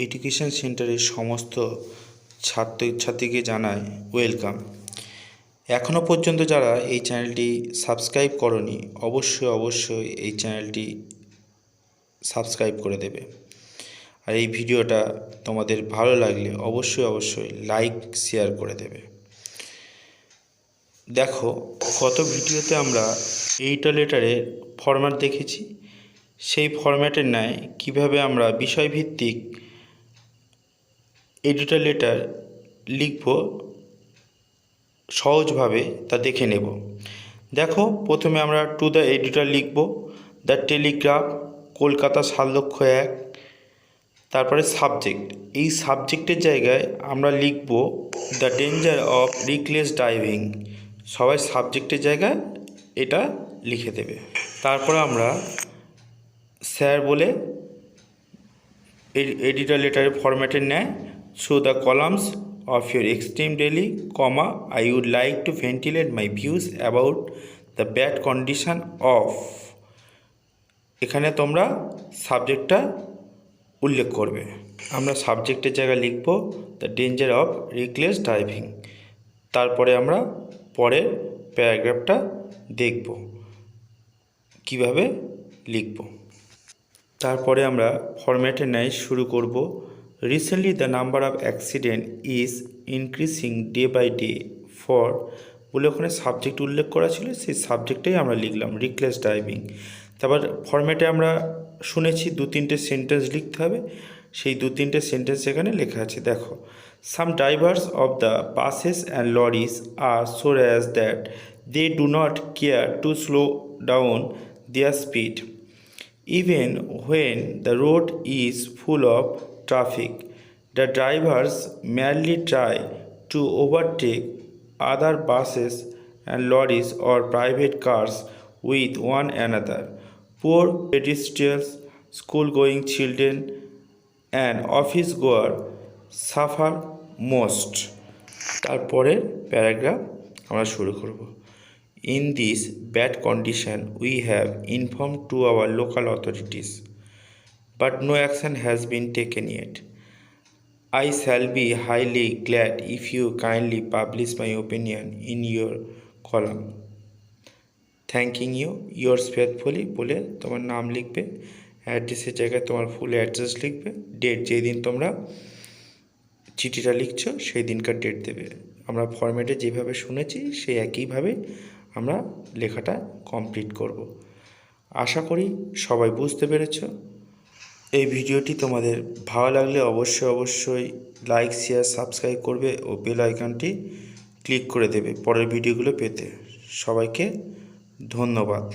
Education সেন্টারের সমস্ত ছাত্রছাত্রীকে জানাই ওয়েলকাম। এখনও পর্যন্ত যারা এই চ্যানেলটি সাবস্ক্রাইব করনি অবশ্যই এই চ্যানেলটি সাবস্ক্রাইব করে দেবে। আর এই ভিডিওটা তোমাদের ভালো লাগলে অবশ্যই লাইক শেয়ার করে দেবে। দেখো, গত ভিডিওতে আমরা এইটা লেটারের ফরম্যাট দেখেছি। সেই ফরম্যাটের ন্যায় কিভাবে আমরা বিষয়ভিত্তিক এডিটর লেটার লিখব সহজভাবে তা দেখে নেব। দেখো, প্রথমে আমরা টু দ্য এডিটর লিখব দ্য টেলিগ্রাফ, কলকাতা ৭,০০,০০০। তারপরে সাবজেক্ট, এই সাবজেক্টের জায়গায় আমরা লিখব the danger of reckless driving. সবাই সাবজেক্টের জায়গায় এটা লিখে দেবে। তারপরে আমরা স্যার বলে এডিটর লেটারের ফরম্যাটের ন্যায় through the columns of your extreme daily, I would like to ventilate my views about the bad condition of, এখানে তোমরা সাবজেক্টটা উল্লেখ করবে। আমরা সাবজেক্টের জায়গায় লিখব the danger of reckless driving. তারপরে আমরা পরের প্যারাগ্রাফটা দেখব কিভাবে লিখব। তারপরে আমরা ফরম্যাটের ন্যায় শুরু করব recently the number of accident is increasing day by day for, বলে ওখানে সাবজেক্ট উল্লেখ করা ছিল, সেই সাবজেক্টেই আমরা লিখলাম রিকলেস ড্রাইভিং। তারপর ফরম্যাটে আমরা শুনেছি 2-3টে সেন্টেন্স লিখতে হবে, সেই 2-3টে সেন্টেন্স এখানে লেখা আছে। দেখো, some drivers of the buses and lorries are so as that they do not care to slow down their speed even when the road is full of traffic. The drivers merely try to overtake other buses and lorries or private cars with one another. Poor pedestrians, school-going children and office-goers suffer most. তারপরে paragraph আমরা শুরু করব। In this bad condition, we have informed to our local authorities, but no action has been taken yet. I shall be highly glad if you kindly publish my opinion in your column. Thanking you, yours faithfully, বলে তোমার নাম লিখবে, অ্যাড্রেসের জায়গায় তোমার full address লিখবে, date যেই দিন তোমরা চিঠিটা লিখছো সেই দিনকার ডেট দেবে। আমরা ফরম্যাটে যেভাবে শুনেছি সেই একইভাবে আমরা লেখাটা কমপ্লিট করব। আশা করি সবাই বুঝতে পেরেছ। এই ভিডিওটি তোমাদের ভালো লাগলে অবশ্যই লাইক শেয়ার সাবস্ক্রাইব করবে ও বেল আইকনটি ক্লিক করে দেবে পরের ভিডিওগুলো পেতে। সবাইকে ধন্যবাদ।